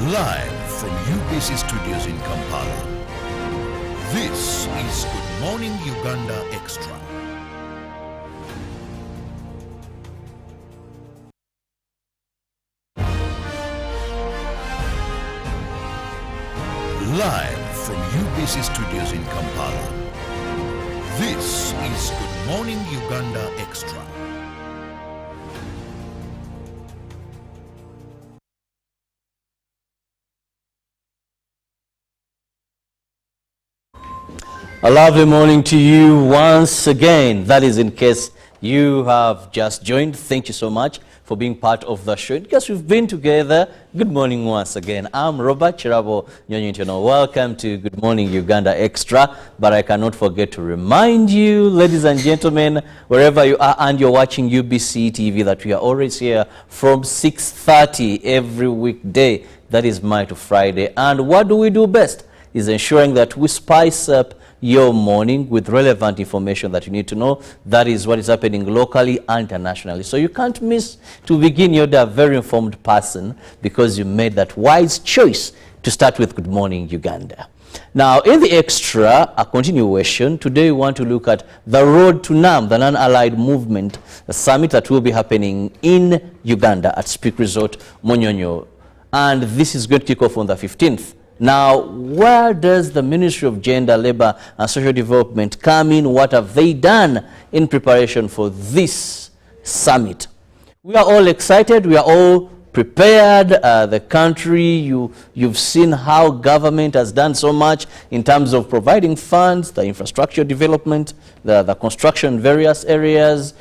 Live from UBC Studios in Kampala, this is Good Morning Uganda Extra. Live from UBC Studios in Kampala, this is Good Morning Uganda Extra. A lovely morning to you once again. That is in case you have just joined. Thank you so much for being part of the show. In case we've been together, good morning once again. I'm Robert Chirabo Nyonyintono. Welcome to Good Morning Uganda Extra. But I cannot forget to remind you, ladies and gentlemen, wherever you are and you're watching UBC TV, that we are always here from 6:30 every weekday. That is Monday to Friday. And what do we do best? Is ensuring that we spice up your morning with relevant information that you need to know. That is what is happening locally and internationally. So you can't miss to begin your day a very informed person, because you made that wise choice to start with Good Morning Uganda. Now, in the extra, a continuation, today we want to look at the road to NAM, the non-allied movement, a summit that will be happening in Uganda at Speak Resort, Munyonyo. And this is going to kick off on the 15th. Now, where does the Ministry of Gender, Labour and Social Development come in? What have they done in preparation for this summit? We are all excited. We are all prepared. The country, you've seen how government has done so much in terms of providing funds, the infrastructure development, the construction in various areas.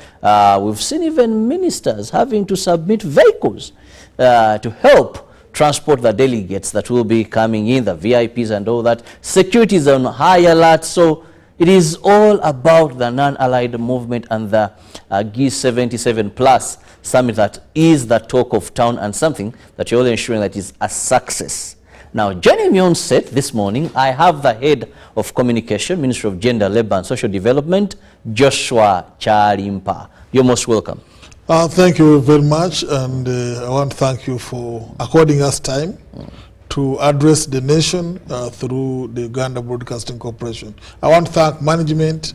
We've seen even ministers having to submit vehicles to help transport the delegates that will be coming in, the VIPs and all that. Security is on high alert, so it is all about the non-allied movement and the G77 Plus summit that is the talk of town, and something that you're all ensuring that is a success. Now, joining me on set this morning, I have the head of communication, Ministry of Gender, Labour and Social Development, Joshua Chalimpa. You're most welcome. Thank you very much, and I want to thank you for according us time to address the nation through the Uganda Broadcasting Corporation. I want to thank management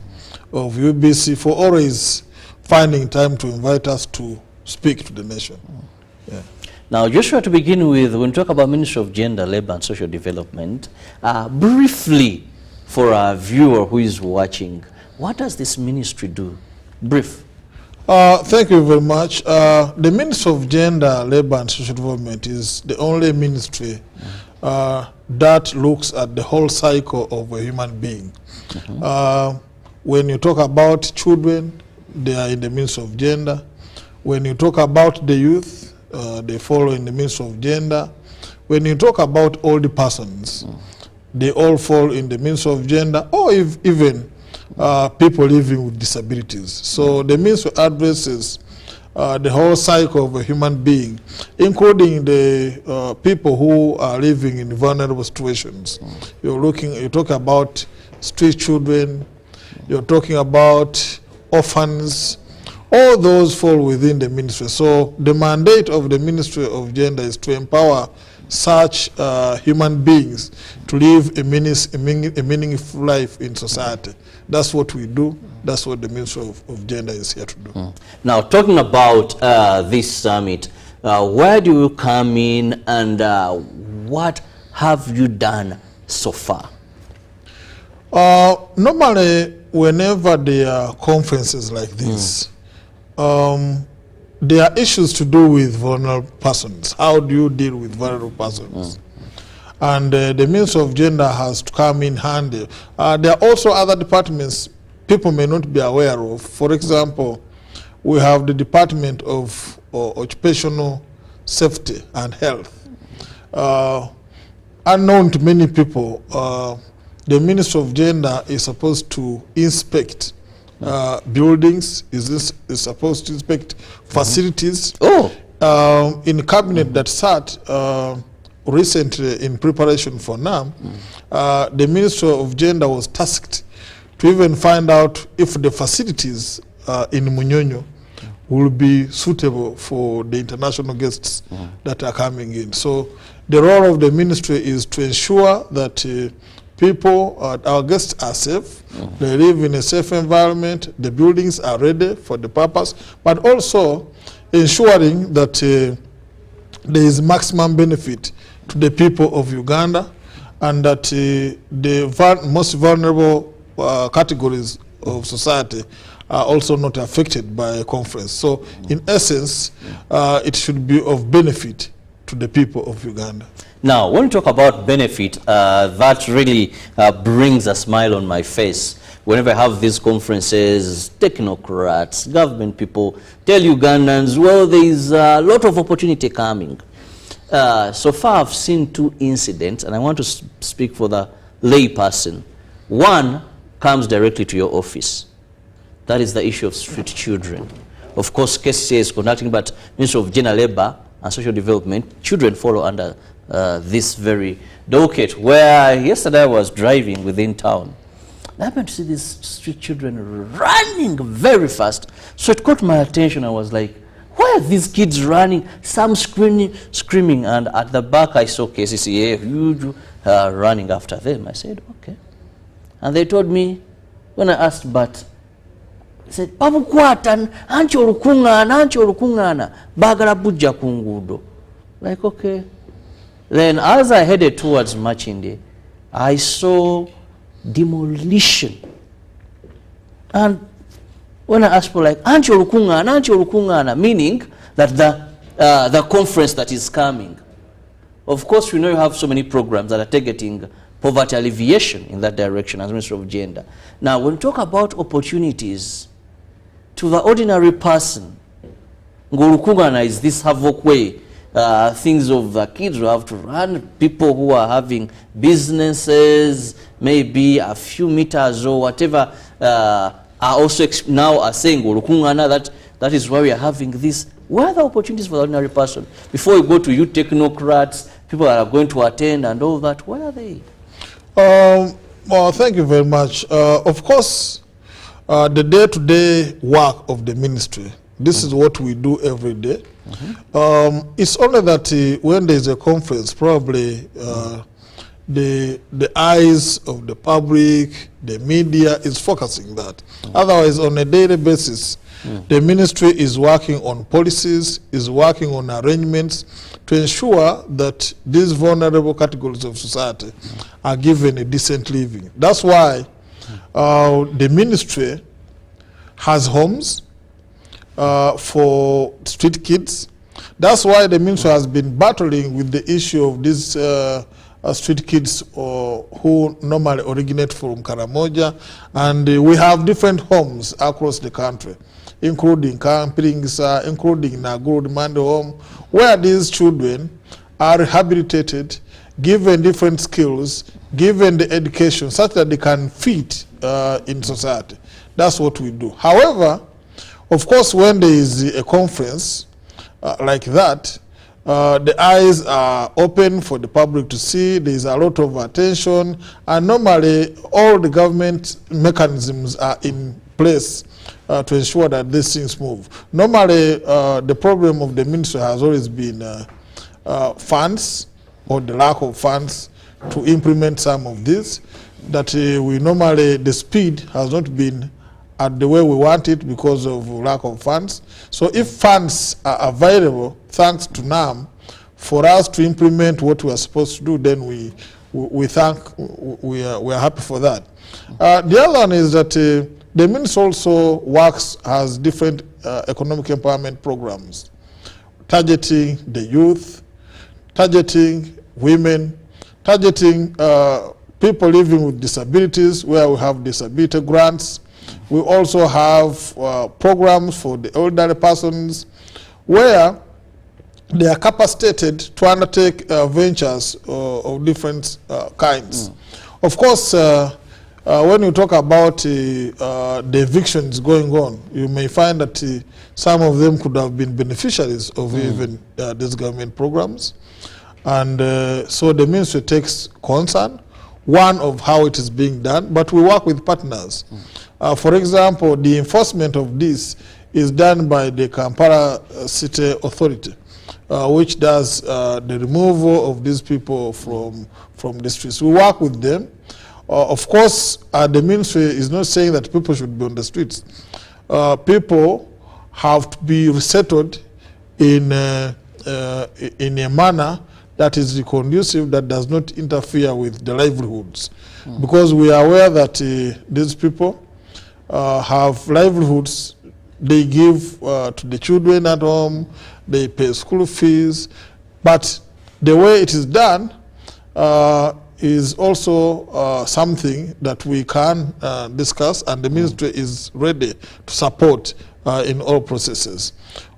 of UBC for always finding time to invite us to speak to the nation. Yeah. Now, Joshua, to begin with, when we talk about Ministry of Gender, Labour and Social Development, briefly for our viewer who is watching, what does this ministry do? Brief. Thank you very much. The Ministry of Gender, Labour and Social Development is the only ministry that looks at the whole cycle of a human being. When you talk about children, they are in the Ministry of Gender. When you talk about the youth, they follow in the Ministry of Gender. When you talk about older persons, they all fall in the Ministry of Gender, or even people living with disabilities. So the ministry addresses the whole cycle of a human being, including the people who are living in vulnerable situations. You talk about street children, you're talking about orphans. All those fall within the ministry. So the mandate of the Ministry of Gender is to empower such human beings to live a meaningful life in society. That's what we do. That's what the Ministry of Gender is here to do. Now, talking about this summit, where do you come in, and what have you done so far? Normally, whenever there are conferences like this, there are issues to do with vulnerable persons. How do you deal with vulnerable persons? And the Ministry of Gender has to come in handy. There are also other departments people may not be aware of. For example, we have the Department of Occupational Safety and Health. Unknown to many people, the Ministry of Gender is supposed to inspect buildings, is supposed to inspect facilities. In cabinet that sat recently in preparation for NAM, the Ministry of Gender was tasked to even find out if the facilities in Munyonyo will be suitable for the international guests that are coming in. So the role of the ministry is to ensure that people, our guests are safe, they live in a safe environment, the buildings are ready for the purpose, but also ensuring that there is maximum benefit to the people of Uganda, and that the most vulnerable categories of society are also not affected by a conference. So in essence, it should be of benefit to the people of Uganda. Now, when we talk about benefit, that really brings a smile on my face. Whenever I have these conferences, technocrats, government people tell Ugandans, well, there is a lot of opportunity coming. So far, I've seen 2 incidents, and I want to speak for the lay person. One comes directly to your office. That is the issue of street children. Of course, KCCA is conducting, but Ministry of Gender, Labour and Social Development, children follow under this very docket, where yesterday I was driving within town. I happened to see these street children running very fast. So it caught my attention. I was like, why are these kids running? Some screaming, and at the back I saw KCCA huge running after them. I said, okay. And they told me, when I asked, but, they said, Pabukwata, anchi olukungana, bagala bujja kungudo. Like, okay. Then as I headed towards Machinde, I saw demolition. And when I asked for like, anchi olukungana, meaning that the conference that is coming. Of course, we know you have so many programs that are targeting poverty alleviation in that direction as Minister of Gender. Now, when we talk about opportunities to the ordinary person, ngolukungana is this havoc way. Things of the kids who have to run, people who are having businesses, maybe a few meters or whatever, are also now are saying, ngolukungana, that is why we are having this. Where are the opportunities for the ordinary person? Before we go to you technocrats, people that are going to attend and all that, where are they? Well, thank you very much. Of course, the day-to-day work of the ministry, this is what we do every day. It's only that when there's a conference, probably the eyes of the public, the media is focusing that. Otherwise, on a daily basis, the ministry is working on policies, is working on arrangements to ensure that these vulnerable categories of society are given a decent living. That's why the ministry has homes for street kids. That's why the ministry has been battling with the issue of these street kids who normally originate from Karamoja, and we have different homes across the country, including Kampirings, including Naguru Mande home, where these children are rehabilitated, given different skills, given the education such that they can fit in society. That's what we do. However, of course, when there is a conference like that, the eyes are open for the public to see. There is a lot of attention, and normally all the government mechanisms are in place to ensure that these things move. Normally, the problem of the ministry has always been funds, or the lack of funds to implement some of this. That we normally, the speed has not been at the way we want it because of lack of funds. So if funds are available, thanks to NAM, for us to implement what we are supposed to do, then we are happy for that. The other one is that the ministry also works, has different economic empowerment programs, targeting the youth, targeting women, targeting people living with disabilities, where we have disability grants. We also have programs for the elderly persons, where they are capacitated to undertake ventures of different kinds. Of course, when you talk about the evictions going on, you may find that some of them could have been beneficiaries of even these government programs. And so the ministry takes concern, one, of how it is being done, but we work with partners. For example, the enforcement of this is done by the Kampala City Authority, which does the removal of these people from the streets. We work with them. Of course, the ministry is not saying that people should be on the streets. People have to be resettled in a manner that is conducive, that does not interfere with the livelihoods. Because we are aware that these people have livelihoods. They give to the children at home, they pay school fees, but the way it is done is also something that we can discuss, and the ministry is ready to support in all processes.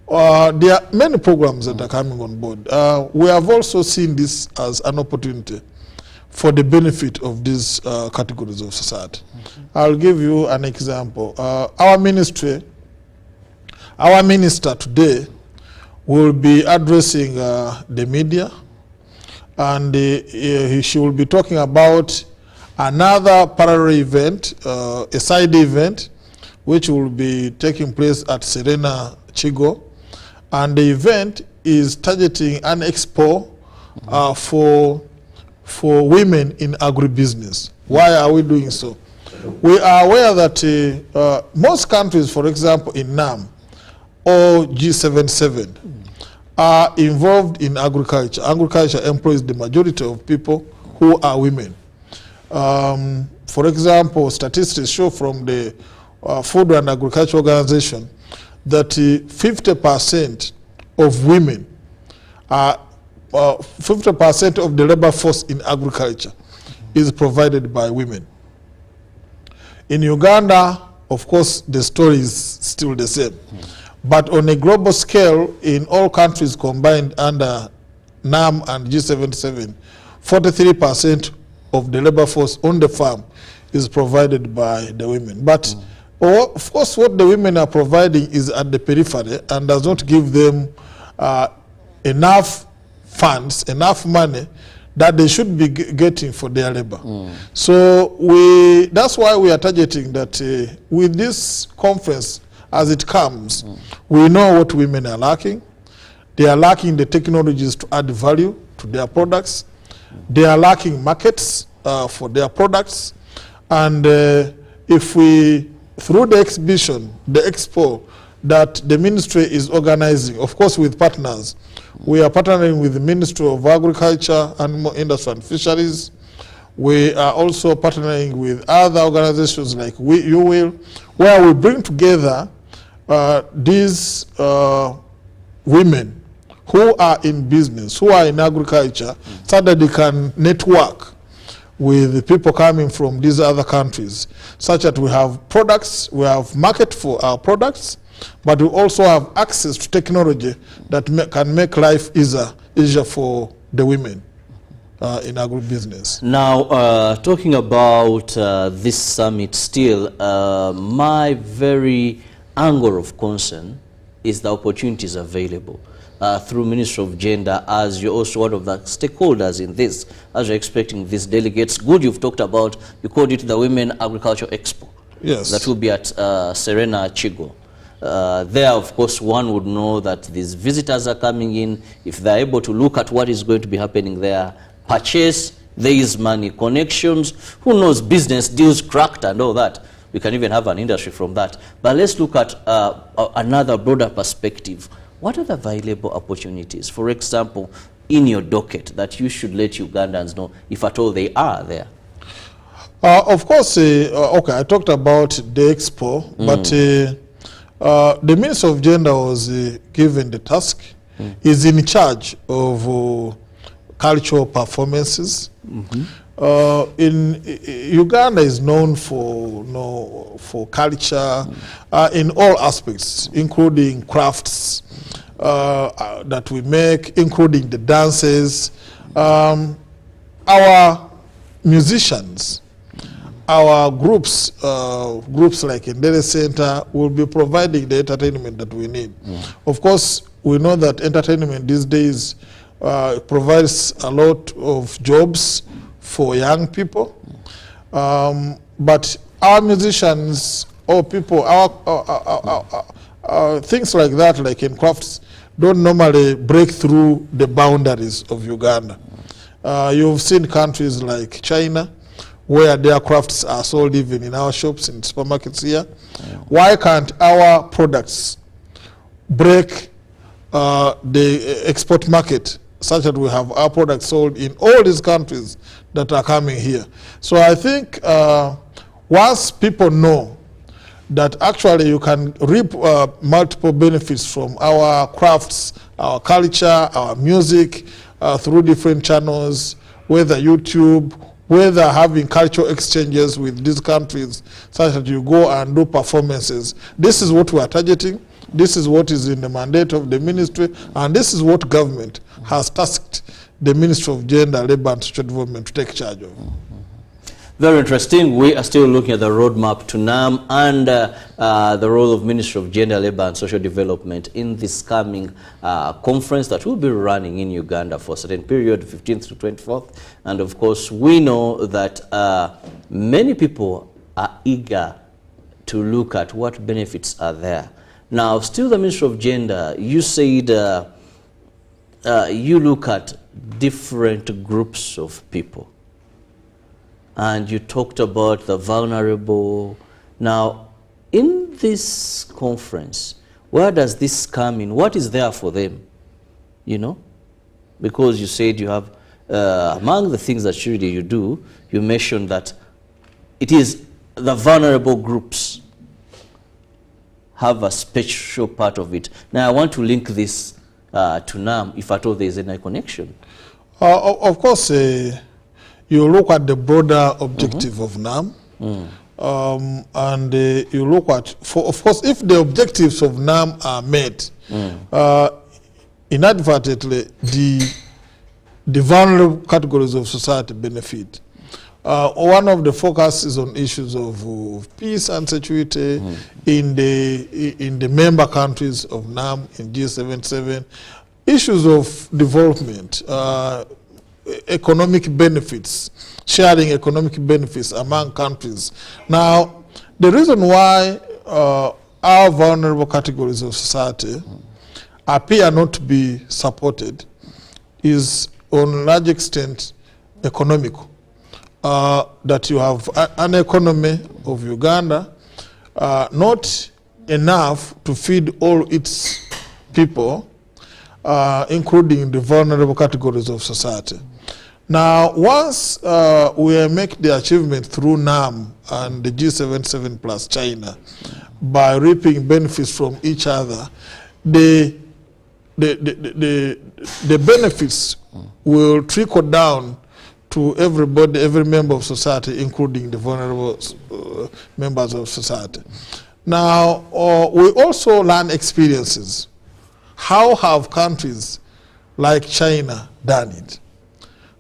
There are many programs that are coming on board. We have also seen this as an opportunity for the benefit of these categories of society. I'll give you an example. Our minister today will be addressing the media, and she will be talking about another parallel event, a side event, which will be taking place at Serena Chigo. And the event is targeting an expo for women in agribusiness. Why are we doing so? We are aware that most countries, for example, in NAM or G77, are involved in agriculture. Agriculture employs the majority of people who are women. For example, statistics show from the Food and Agriculture Organization that 50% of women are 50% of the labor force in agriculture is provided by women. In Uganda, of course, the story is still the same. But on a global scale, in all countries combined under NAM and G77, 43% of the labor force on the farm is provided by the women. But of course, what the women are providing is at the periphery and does not give them enough funds, enough money that they should be getting for their labor. So that's why we are targeting that with this conference, as it comes, we know what women are lacking. They are lacking the technologies to add value to their products. They are lacking markets for their products. And if we, through the exhibition, the expo that the ministry is organizing, of course with partners, we are partnering with the Ministry of Agriculture, Animal Industry and Fisheries. We are also partnering with other organizations like You Will, where we bring together these women who are in business, who are in agriculture, so that they can network with the people coming from these other countries, such that we have products, we have market for our products, but we also have access to technology that can make life easier for the women in agribusiness. Now, talking about this summit still, my very angle of concern is the opportunities available through Ministry of Gender, as you're also one of the stakeholders in this, as you're expecting these delegates. Good, you've talked about, you called it the Women Agriculture Expo. Yes. That will be at Serena Chigo. There, of course, one would know that these visitors are coming in. If they're able to look at what is going to be happening there, purchase, there is money, connections, who knows, business deals cracked and all that. We can even have an industry from that. But let's look at another broader perspective. What are the available opportunities, for example, in your docket that you should let Ugandans know, if at all they are there? Of course, okay, I talked about the expo, but the Minister of Gender was given the task, is in charge of cultural performances. In Uganda is known for culture in all aspects, including crafts that we make, including the dances. Our musicians, our groups like Ndere Center will be providing the entertainment that we need. Of course, we know that entertainment these days provides a lot of jobs for young people, but our musicians or people, things like that, like in crafts, don't normally break through the boundaries of Uganda. You've seen countries like China, where their crafts are sold even in our shops, in supermarkets here. Why can't our products break the export market such that we have our products sold in all these countries that are coming here? So I think once people know that actually you can reap multiple benefits from our crafts, our culture, our music, through different channels, whether YouTube, whether having cultural exchanges with these countries, such that you go and do performances. This is what we are targeting. This is what is in the mandate of the ministry, and this is what government has tasked the Ministry of Gender, Labour and Social Development to take charge of. Very interesting. We are still looking at the roadmap to NAM and the role of Ministry of Gender, Labour and Social Development in this coming conference that will be running in Uganda for a certain period, 15th to 24th. And of course, we know that many people are eager to look at what benefits are there. Now, still the Ministry of Gender, you said you look at different groups of people. And you talked about the vulnerable. Now, in this conference, where does this come in? What is there for them? You know? Because you said you have, among the things that surely you do, you mentioned that it is the vulnerable groups have a special part of it. Now, I want to link this to NAM, if at all there is any connection. Of course, you look at the broader objective of NAM, and you look at, of course, if the objectives of NAM are met, inadvertently, the vulnerable categories of society benefit. One of the focus is on issues of peace and security in the member countries of NAM, in G77, issues of development, economic benefits, sharing economic benefits among countries. Now, the reason why our vulnerable categories of society appear not to be supported is on a large extent economical. That you have an economy of Uganda not enough to feed all its people, including the vulnerable categories of society. Now, once we make the achievement through NAM and the G77 plus China by reaping benefits from each other, the benefits will trickle down to everybody, every member of society, including the vulnerable members of society. Now, we also learn experiences. How have countries like China done it?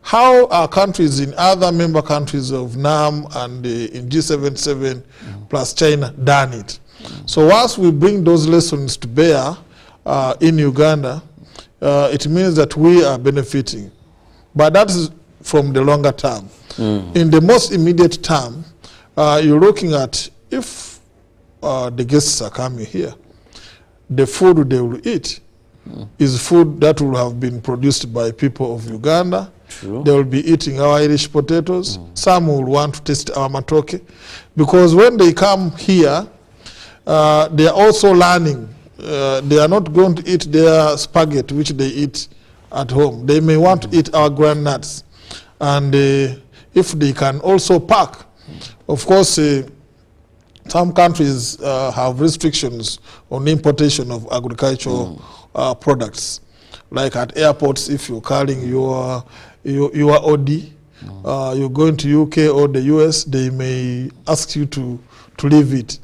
How are countries in other member countries of NAM and in G77 plus China done it? So once we bring those lessons to bear in Uganda, it means that we are benefiting. But that is from the longer term. In the most immediate term, you're looking at if the guests are coming here, the food they will eat is food that will have been produced by people of Uganda. True. They will be eating our Irish potatoes. Some will want to taste our matoke. Because when they come here, they are also learning. They are not going to eat their spaghetti, which they eat at home. They may want to eat our groundnuts. And if they can also pack, of course, some countries have restrictions on importation of agricultural products. Like at airports, if you're carrying your OD, you're going to UK or the US, they may ask you to leave it.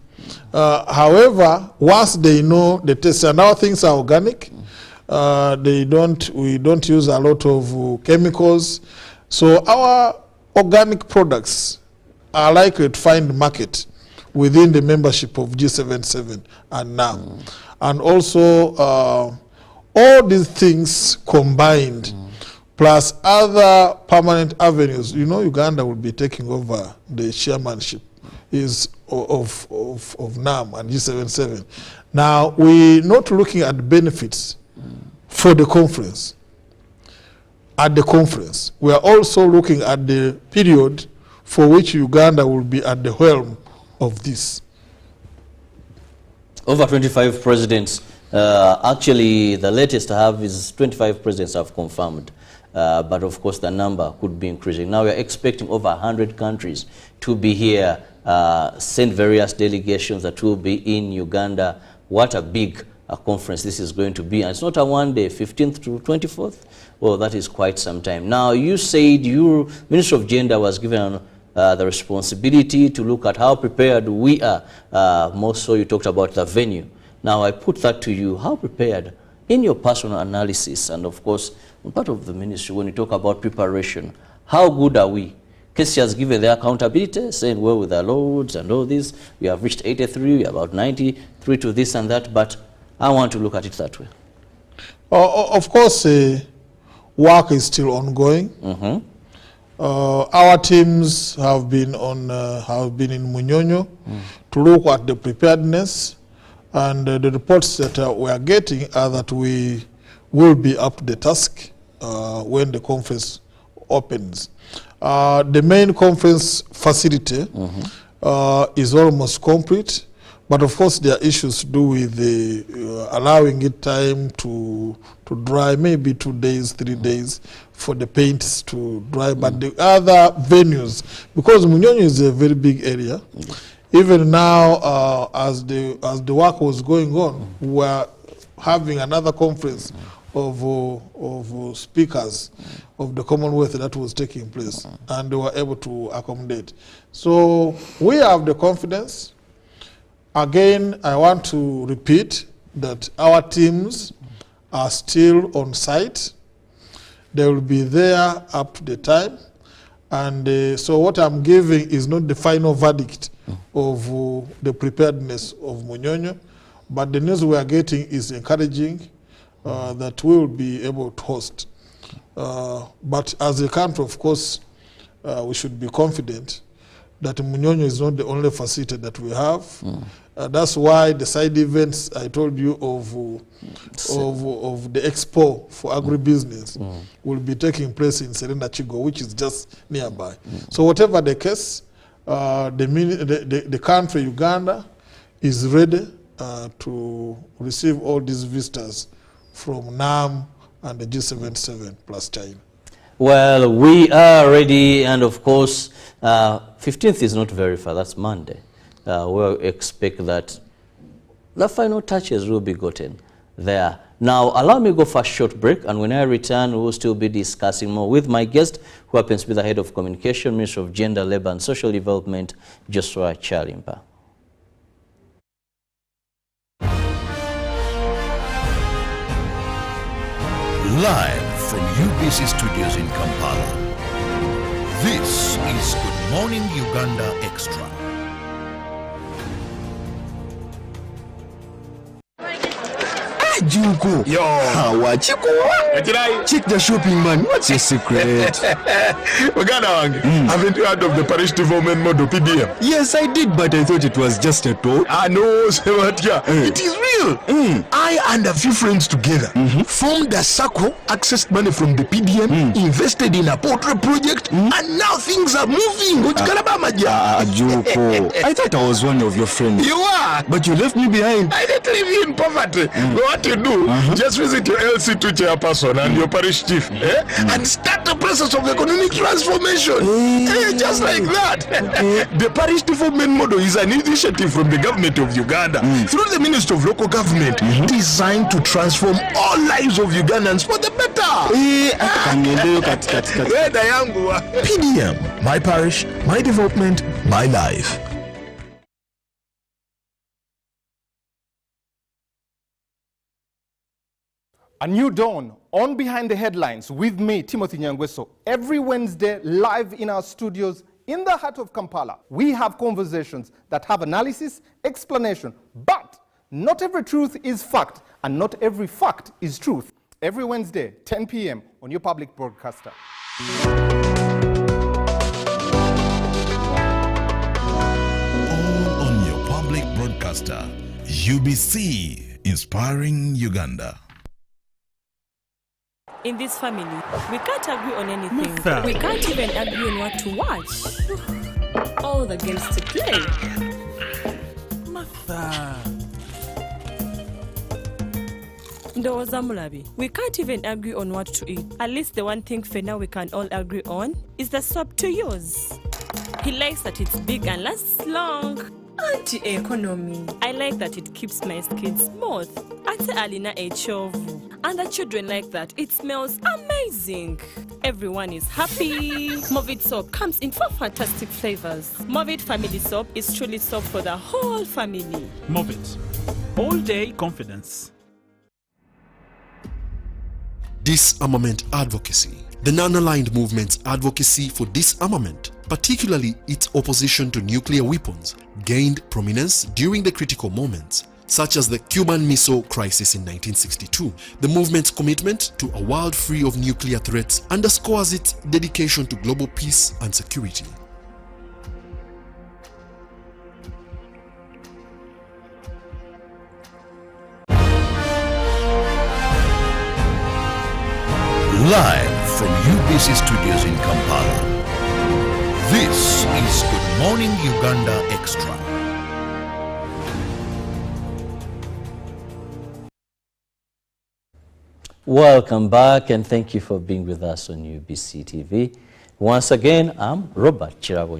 However, once they know the taste, and our things are organic, we don't use a lot of chemicals. So our organic products are likely to find market within the membership of G77 and NAM. And also, all these things combined, plus other permanent avenues, you know, Uganda will be taking over the chairmanship of NAM and G77. Now, we're not looking at benefits for the conference. At the conference, we are also looking at the period for which Uganda will be at the helm of this. Over 25 presidents. Actually, the latest I have is 25 presidents have confirmed. But of course, the number could be increasing. Now, we are expecting over 100 countries to be here, send various delegations that will be in Uganda. What a big conference this is going to be. And it's not a one day, 15th to 24th. Well, that is quite some time. Now, you said your Minister of Gender was given the responsibility to look at how prepared we are. More so, you talked about the venue. Now, I put that to you. How prepared, in your personal analysis, and of course, part of the ministry, when you talk about preparation, how good are we? Casey has given their accountability, saying, well, with our loads and all this, we have reached 83, we are about 93 to this and that, but I want to look at it that way. Of course, work is still ongoing. Our teams have been in Munyonyo to look at the preparedness, and the reports that we are getting are that we will be up to the task when the conference opens. The main conference facility is almost complete, but of course there are issues to do with the allowing it time to dry, maybe 2 days, 3 days for the paints to dry. But the other venues, because Munyonyo is a very big area, even now as the work was going on, we were having another conference of speakers of the Commonwealth that was taking place, and they were able to accommodate. So we have the confidence. Again, I want to repeat that our teams are still on site. They will be there up to the time. And so what I'm giving is not the final verdict of the preparedness of Munyonyo, but the news we are getting is encouraging that we will be able to host. But as a country, of course, we should be confident that Munyonyo is not the only facility that we have. That's why the side events I told you of the Expo for Agribusiness will be taking place in Serena Chigo, which is just nearby. So whatever the case, the country, Uganda, is ready to receive all these visitors from NAM and the G77 plus China. Well, we are ready, and of course, 15th is not very far, that's Monday. We'll expect that the final touches will be gotten there. Now, allow me to go for a short break, and when I return, we will still be discussing more with my guest, who happens to be the Head of Communication, Minister of Gender, Labour and Social Development, Joshua Chalimba. Live from UBC Studios in Kampala, this is Good Morning Uganda Extra. Juko. Yo. Check the shopping, man. What's your secret? Uganda, haven't you heard of the parish development model PDM? Yes, I did, but I thought it was just a talk. No, it is real. I and a few friends together formed a circle, accessed money from the PDM, invested in a portrait project, and now things are moving. Juko. I thought I was one of your friends. You are. But you left me behind. I didn't leave you in poverty. What you do, just visit your LC2 chairperson and your parish chief and start the process of economic transformation. Just like that. The parish development model is an initiative from the government of Uganda through the Ministry of Local Government designed to transform all lives of Ugandans for the better. PDM, my parish, my development, my life. A new dawn on Behind the Headlines with me, Timothy Nyangweso. Every Wednesday, live in our studios in the heart of Kampala. We have conversations that have analysis, explanation, but not every truth is fact, and not every fact is truth. Every Wednesday, 10 p.m. on your public broadcaster. All on your public broadcaster. UBC, inspiring Uganda. In this family, we can't agree on anything. Martha. We can't even agree on what to watch. All the games to play. Martha. Ndowoza Mulabi, we can't even agree on what to eat. At least the one thing for now we can all agree on is the soap to use. He likes that it's big and lasts long. Anti-economy. I like that it keeps my skin smooth. Ate alina echovu. And the children like that. It smells amazing. Everyone is happy. Movit soap comes in 4 fantastic flavors. Movit family soap is truly soap for the whole family. Move it. All day confidence. Disarmament advocacy. The non-aligned movement's advocacy for disarmament, particularly its opposition to nuclear weapons, gained prominence during the critical moments, such as the Cuban Missile Crisis in 1962. The movement's commitment to a world free of nuclear threats underscores its dedication to global peace and security. Live from UBC Studios in Kampala, this is Good Morning Uganda Extra. Welcome back and thank you for being with us on UBC TV. Once again, I'm Robert Chirabo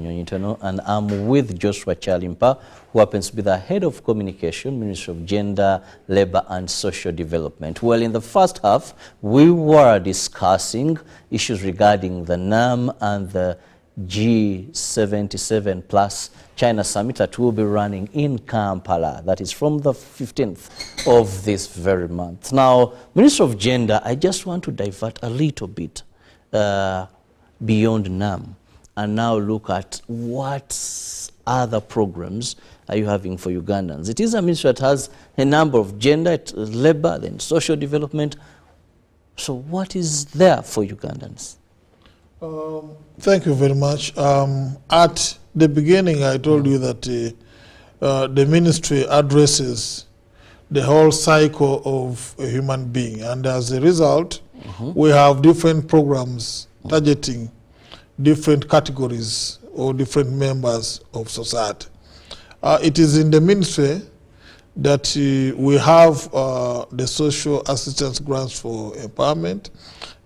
and I'm with Joshua Chalimpa, who happens to be the head of communication, Ministry of Gender, Labor and Social Development. Well, in the first half, we were discussing issues regarding the NAM and the G77 plus China summit that will be running in Kampala. That is from the 15th of this very month. Now, Minister of Gender, I just want to divert a little bit beyond NAM and now look at what other programs are you having for Ugandans. It is a ministry that has a number of gender, labor, then social development. So what is there for Ugandans? Thank you very much. At the beginning, I told you that the ministry addresses the whole cycle of a human being, and as a result, we have different programs targeting different categories or different members of society. It is in the ministry that we have the social assistance grants for empowerment,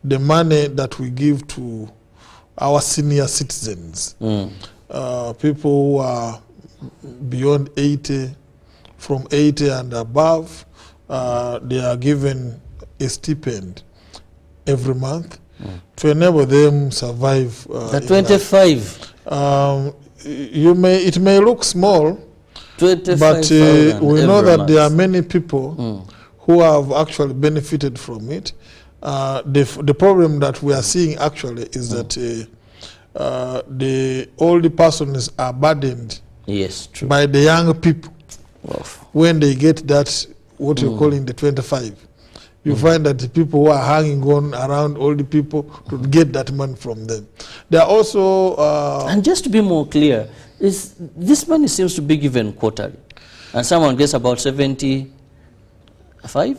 the money that we give to our senior citizens, people who are beyond 80, from 80 and above, they are given a stipend every month to enable them survive. The 25. It may look small, but we know that there are many people who have actually benefited from it. The problem that we are seeing actually is that the older persons are burdened by the young people. When they get that, what you're calling the 25, you find that the people who are hanging on around older people to get that money from them. There are also... and just to be more clear, this money seems to be given quarterly. And someone gets about 75,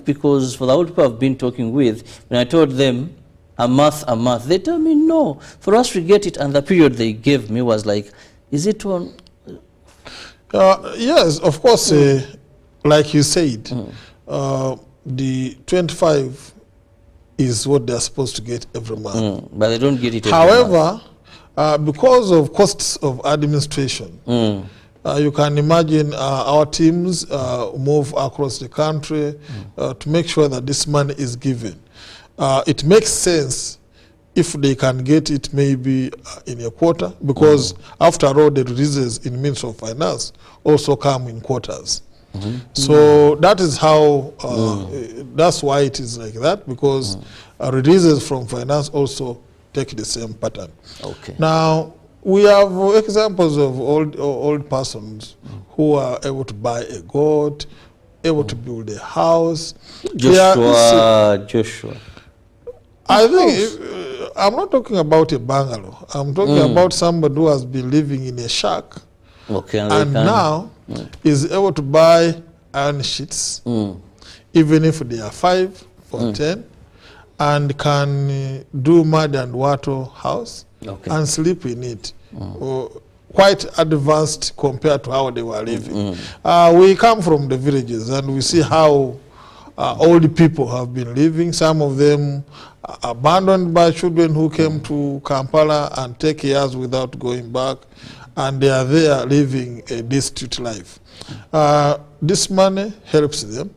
because for the old people I've been talking with, when I told them a month, they tell me no. For us to get it, and the period they gave me was like, is it on... yes, of course, like you said, the 25 is what they're supposed to get every month. But they don't get it every month. However, because of costs of administration, you can imagine our teams move across the country to make sure that this money is given. It makes sense if they can get it maybe in a quarter, because after all, the releases in Ministry of Finance also come in quarters. So that is how, that's why it is like that, because releases from finance also take the same pattern. Now, we have examples of old persons who are able to buy a goat, able to build a house. Joshua. I think, I'm not talking about a bungalow. I'm talking about somebody who has been living in a shack and now is able to buy iron sheets, even if they are 5 or 10, and can do mud and water house and sleep in it. Quite advanced compared to how they were living. We come from the villages and we see how old people have been living. Some of them abandoned by children who came to Kampala and take years without going back, and they are there living a destitute life. This money helps them,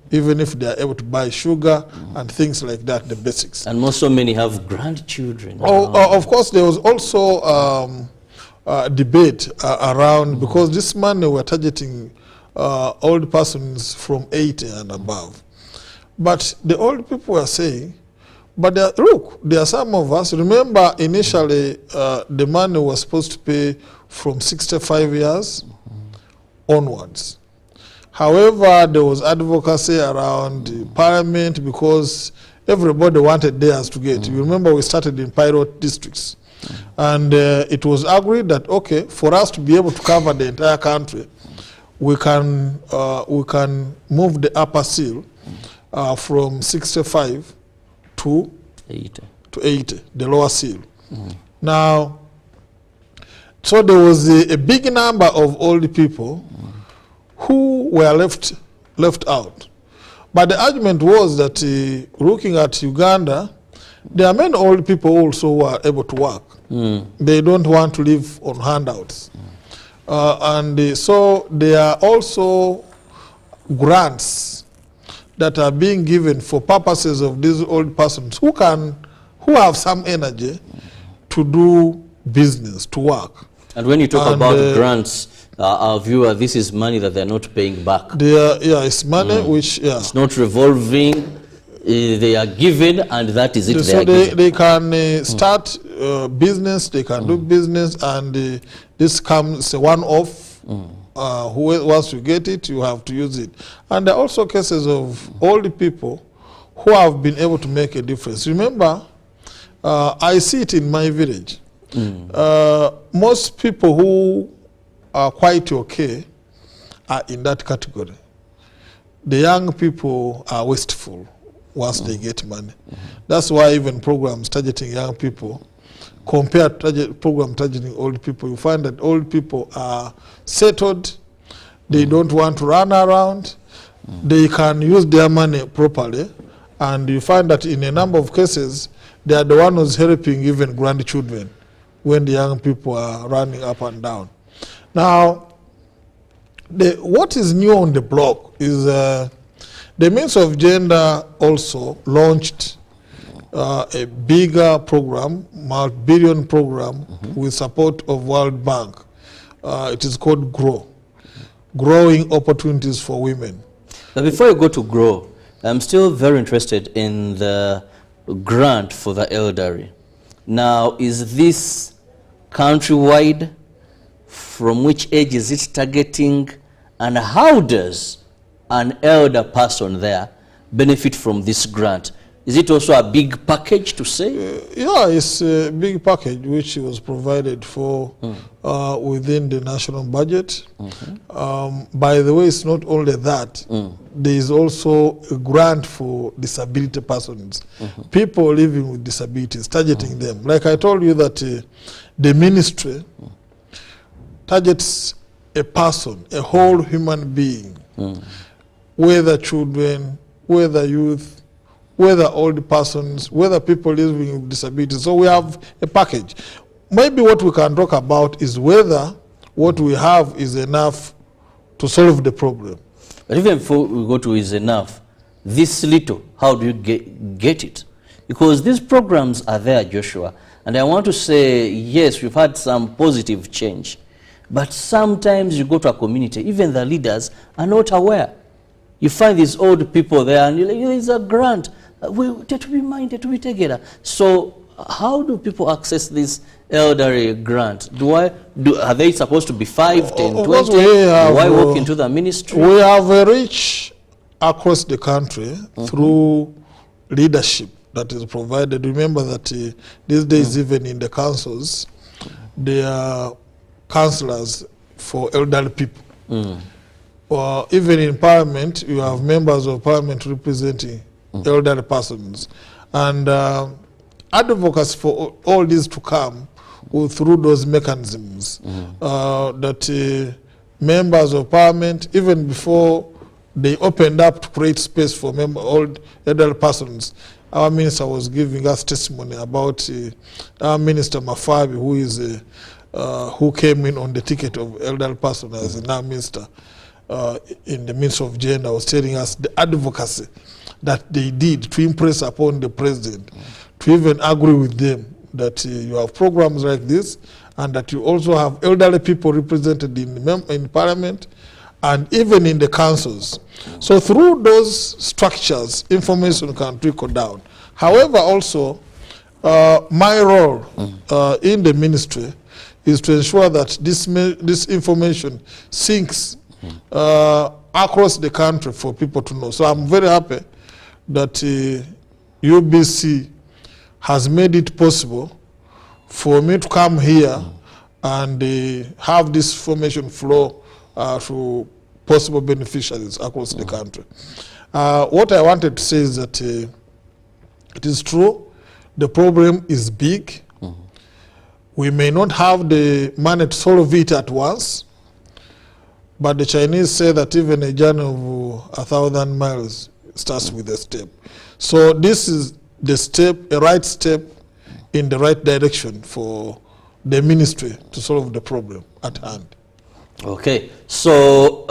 even if they are able to buy sugar and things like that, the basics. And so many have grandchildren. Of course, there was also debate around, because this money we're targeting old persons from 80 and above. But the old people were saying, but look, there are some of us, remember initially the money was supposed to pay from 65 years onwards. However, there was advocacy around parliament because everybody wanted theirs to get. You remember we started in pilot districts. And it was agreed that, okay, for us to be able to cover the entire country, we can move the upper seal from 65 to 80, the lower seal. Now, so there was a big number of old people who were left out. But the argument was that looking at Uganda, there are many old people also who are able to work. They don't want to live on handouts. And so there are also grants that are being given for purposes of these old persons who have some energy to do business, to work. And when you talk about grants, our viewer, this is money that they're not paying back. It's money which, it's not revolving. They are given, and that is it. So they can start business, they can do business, and this comes a one-off. Who wants to get it, you have to use it. And there are also cases of old people who have been able to make a difference. Remember, I see it in my village. Most people who are quite okay are in that category. The young people are wasteful once they get money. That's why even programs targeting young people, compared to program targeting old people, you find that old people are settled, they don't want to run around, they can use their money properly, and you find that in a number of cases, they are the ones who's helping even grandchildren when the young people are running up and down. Now, what is new on the block is the Ministry of Gender also launched a bigger program, multi-billion program with support of World Bank. It is called GROW, Growing Opportunities for Women. But before you go to GROW, I'm still very interested in the grant for the elderly. Now, is this countrywide? From which age is it targeting? And how does an elder person there benefit from this grant? Is it also a big package to say? Yeah, it's a big package which was provided for within the national budget. By the way, it's not only that. There is also a grant for disability persons. People living with disabilities, targeting them. Like I told you that the ministry targets a person, a whole human being, whether children, whether youth, whether old persons, whether people living with disabilities. So we have a package. Maybe what we can talk about is whether what we have is enough to solve the problem. But even before we go to is enough, this little, how do you get it? Because these programs are there, Joshua, and I want to say, yes, we've had some positive change, but sometimes you go to a community, even the leaders are not aware. You find these old people there, and you're like, there's a grant. We to be minded to be together. So how do people access this elderly grant? Are they supposed to be 5, 10, 20? Do I walk into the ministry? We have a reach across the country through leadership that is provided. Remember that these days, even in the councils, there are councillors for elderly people. even in parliament, you have members of parliament representing elderly persons. And advocacy for all this to come through those mechanisms that members of parliament, even before they opened up to create space for old elderly persons, our minister was giving us testimony about our minister Mafabi, who is who came in on the ticket of elderly person as a now minister in the Ministry of Gender, was telling us the advocacy that they did to impress upon the president, to even agree with them that you have programs like this, and that you also have elderly people represented in parliament and even in the councils. So through those structures, information can trickle down. However, also, my role in the ministry is to ensure that this information sinks across the country for people to know. So I'm very happy that UBC has made it possible for me to come here and have this information flow to possible beneficiaries across the country. What I wanted to say is that it is true, the problem is big. We may not have the money to solve it at once, but the Chinese say that even a journey of 1,000 miles starts with a step. So this is the step, a right step in the right direction for the ministry to solve the problem at hand. Okay, so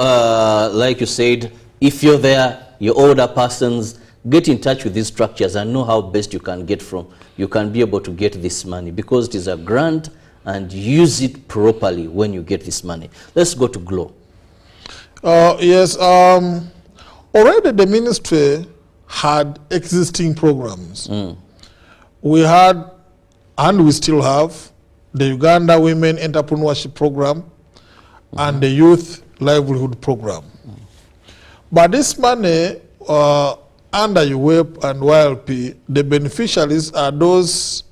like you said, if you're there, your older persons, get in touch with these structures and know how best you can get from. You can be able to get this money because it is a grant, and use it properly when you get this money. Let's go to Glow. Yes, already the ministry had existing programs. We had, and we still have, the Uganda Women Entrepreneurship Program and the Youth Livelihood Program. But this money, under UWEP and YLP, the beneficiaries are those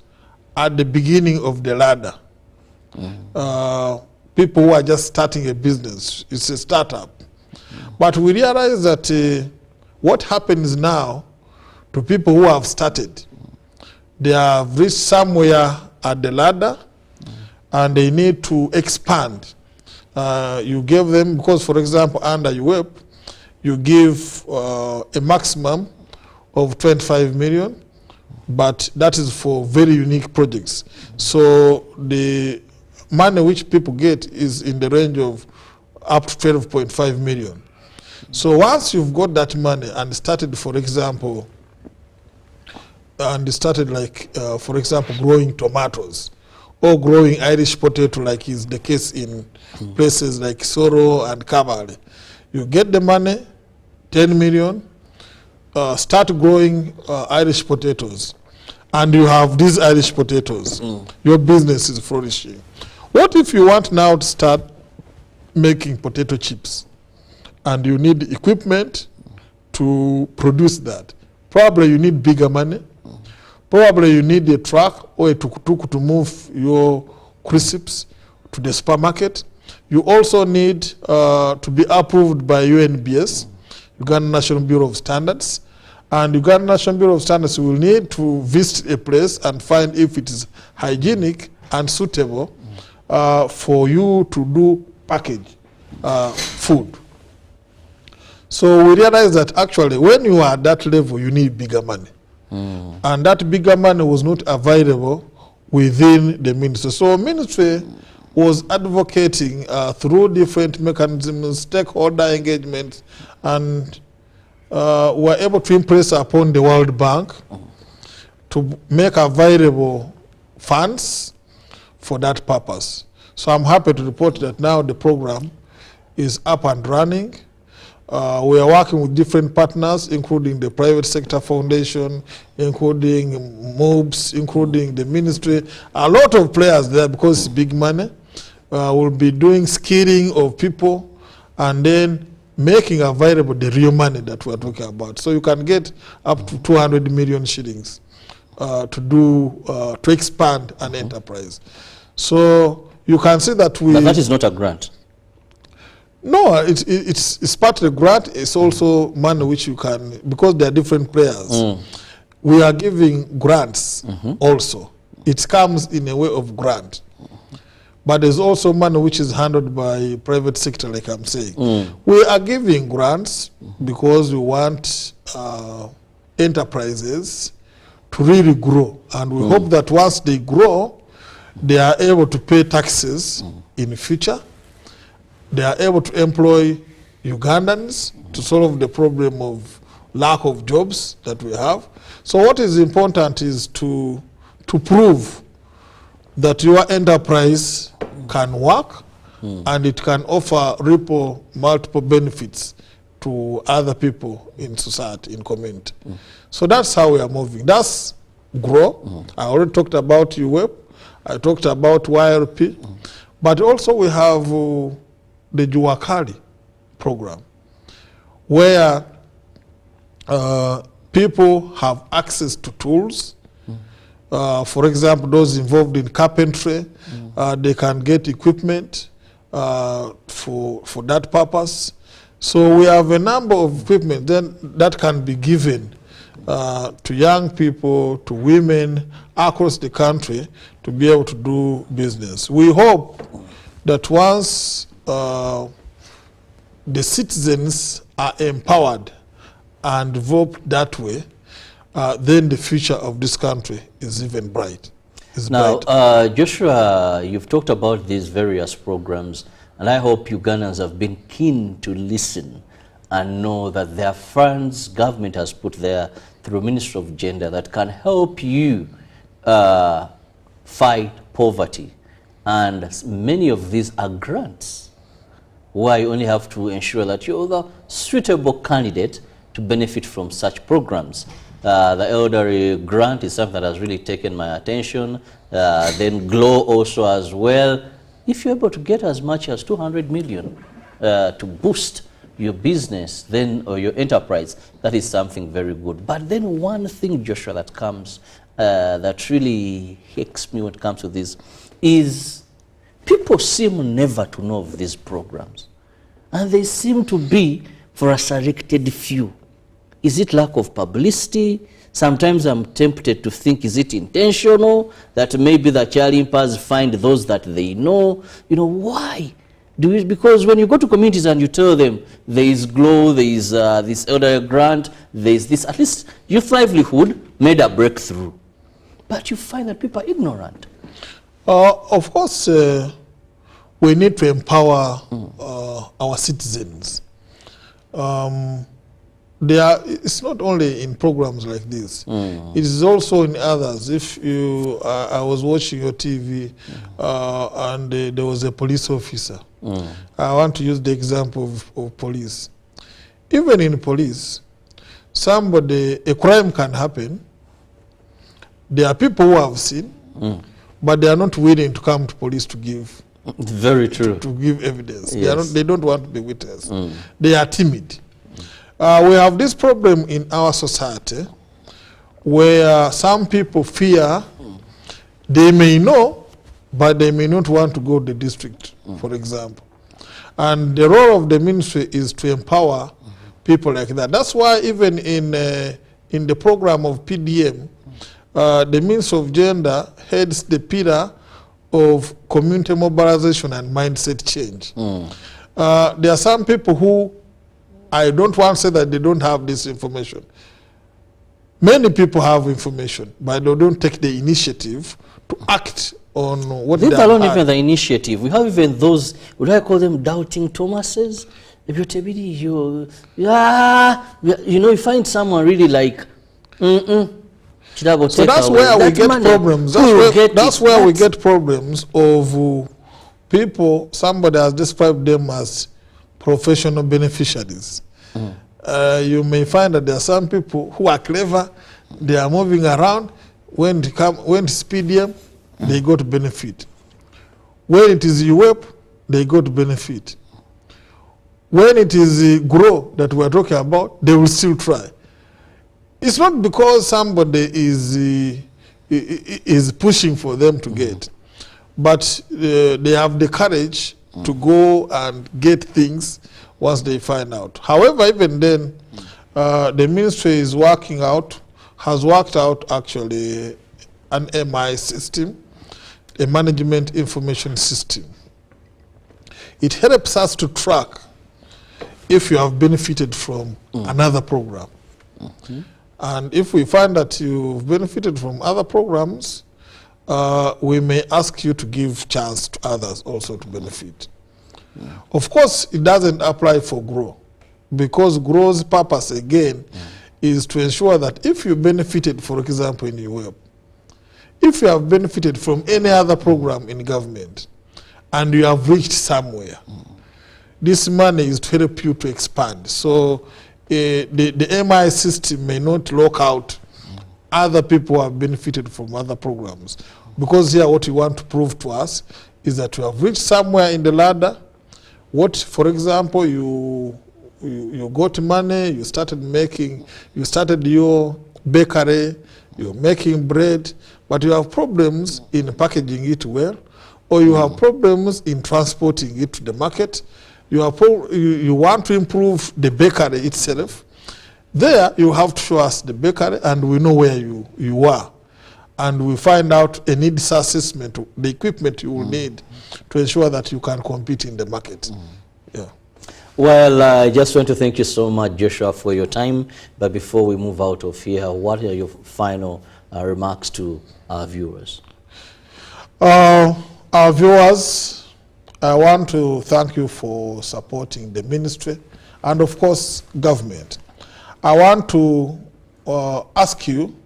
at the beginning of the ladder. People who are just starting a business. It's a startup. But we realize that what happens now to people who have started, they have reached somewhere at the ladder and they need to expand. You give them, because for example, under UWEP, you give a maximum of 25 million, but that is for very unique projects. So the money which people get is in the range of up to 12.5 million. So once you've got that money and started, for example, for example, growing tomatoes or growing Irish potato, like is the case in places like Soro and Kabale, you get the money, 10 million, start growing Irish potatoes, and you have these Irish potatoes. Your business is flourishing. What if you want now to start making potato chips, and you need equipment to produce that? Probably you need bigger money. Probably you need a truck or a tuk-tuk to move your crisps to the supermarket. You also need to be approved by UNBS, Uganda National Bureau of Standards. And Uganda National Bureau of Standards will need to visit a place and find if it is hygienic and suitable for you to do package food. So we realize that actually when you are at that level, you need bigger money. And that bigger money was not available within the ministry. So ministry was advocating through different mechanisms, stakeholder engagement, and were able to impress upon the World Bank to make available funds for that purpose. So I'm happy to report that now the program is up and running. We are working with different partners, including the private sector foundation, including MOBS, including the ministry. A lot of players there because it's big money. We'll be doing skilling of people and then making available the real money that we're talking about. So you can get up to 200 million shillings to expand an enterprise. So you can see that But that is not a grant. No, it's part of the grant. It's also money which you can, because there are different players. We are giving grants also. It comes in a way of grant. But there's also money which is handled by private sector, like I'm saying. We are giving grants because we want enterprises to really grow. And we hope that once they grow, they are able to pay taxes in the future. They are able to employ Ugandans to solve the problem of lack of jobs that we have. So what is important is to prove that your enterprise can work and it can offer multiple benefits to other people in society, in community. So that's how we are moving. That's grow. I already talked about UWEP. I talked about YRP. But also we have the Juakali program, where people have access to tools. For example, those involved in carpentry, they can get equipment for that purpose. So we have a number of equipment then that can be given to young people, to women across the country to be able to do business. We hope that once the citizens are empowered and developed that way, then the future of this country is even bright. Now, Joshua, you've talked about these various programs, and I hope Ugandans have been keen to listen and know that there are funds government has put there through Ministry of Gender that can help you fight poverty. And many of these are grants, where you only have to ensure that you're the suitable candidate to benefit from such programs. The elderly grant is something that has really taken my attention. Then GLOW also as well. If you're able to get as much as 200 million to boost your business then or your enterprise, that is something very good. But then one thing, Joshua, that comes that really hicks me when it comes to this is people seem never to know of these programs, and they seem to be for a selected few. Is it lack of publicity? Sometimes I'm tempted to think, is it intentional that maybe the Chalimpas find those that they know? You know, why? Because when you go to communities and you tell them there is GLOW, there is this elder grant, there is this, at least youth livelihood made a breakthrough. But you find that people are ignorant. Of course, we need to empower our citizens. It's not only in programs like this. It is also in others. If you, I was watching your TV and there was a police officer. I want to use the example of police. Even in police, a crime can happen. There are people who have seen, but they are not willing to come to police to give. Very true. To give evidence. Yes. They don't want to be witness. They are timid. We have this problem in our society where some people fear they may know, but they may not want to go to the district, for example. And the role of the ministry is to empower people like that. That's why even in the program of PDM, the Ministry of Gender heads the pillar of community mobilization and mindset change. There are some people who, I don't want to say that they don't have this information. Many people have information, but they don't take the initiative to act on what they have. Let alone even the initiative. We have even those, would I call them doubting Thomases? You know, you find someone really like, So that's where we get problems. That's where we get problems of people, somebody has described them as professional beneficiaries. You may find that there are some people who are clever, they are moving around. When it's PDM, they go to benefit. When it is UWEP, they go to benefit. When it is GROW that we are talking about, they will still try. It's not because somebody is pushing for them to get, but they have the courage to go and get things once they find out. However, even then, the ministry is has worked out actually an MI system, a management information system. It helps us to track if you have benefited from another program. And if we find that you've benefited from other programs, we may ask you to give chance to others also to benefit. Of course, it doesn't apply for GROW, because GROW's purpose, again, is to ensure that if you benefited, for example, in your web, if you have benefited from any other program in government and you have reached somewhere, this money is to help you to expand. So the MI system may not lock out other people who have benefited from other programs. Because here what we want to prove to us is that you have reached somewhere in the ladder. What, for example, you got money, you started your bakery, you're making bread, but you have problems in packaging it well, or you have problems in transporting it to the market. You want to improve the bakery itself. There, you have to show us the bakery, and we know where you are. And we find out a needs assessment, the equipment you will need to ensure that you can compete in the market. Yeah. Well, I just want to thank you so much, Joshua, for your time. But before we move out of here, what are your final remarks to our viewers? Our viewers, I want to thank you for supporting the ministry and, of course, government. I want to ask you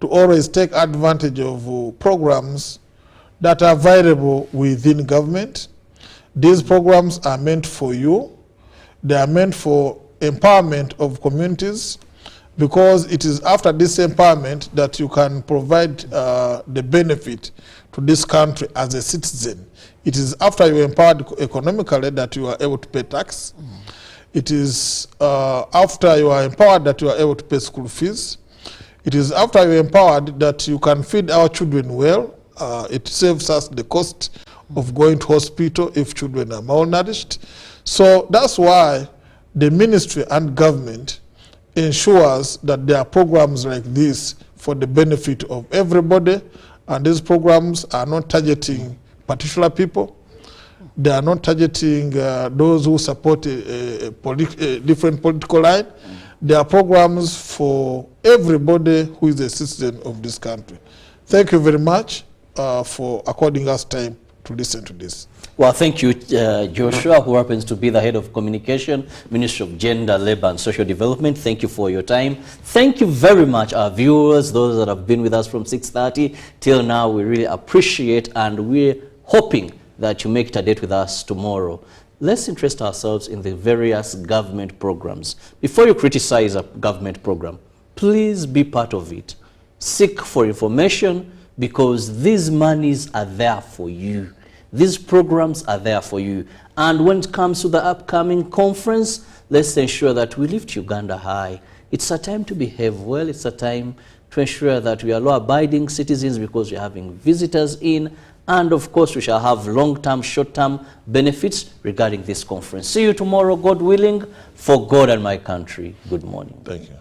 to always take advantage of programs that are available within government. These programs are meant for you. They are meant for empowerment of communities, because it is after this empowerment that you can provide the benefit to this country as a citizen. It is after you are empowered economically that you are able to pay tax. It is after you are empowered that you are able to pay school fees. It is after you are empowered that you can feed our children well. It saves us the cost of going to hospital if children are malnourished. So that's why the ministry and government ensures that there are programs like this for the benefit of everybody, and these programs are not targeting particular people. They are not targeting those who support a different political line. They are programs for everybody who is a citizen of this country. Thank you very much for according us time to listen to this. Well, thank you, Joshua, who happens to be the head of communication, Ministry of Gender, Labor and Social Development. Thank you for your time. Thank you very much, our viewers, those that have been with us from 6:30 till now. We really appreciate, and we're hoping that you make it a date with us tomorrow. Let's interest ourselves in the various government programs. Before you criticize a government program, please be part of it. Seek for information, because these monies are there for you. These programs are there for you. And when it comes to the upcoming conference, let's ensure that we lift Uganda high. It's a time to behave well. It's a time to ensure that we are law-abiding citizens, because we're having visitors in. And of course, we shall have long-term, short-term benefits regarding this conference. See you tomorrow, God willing, for God and my country. Good morning. Thank you.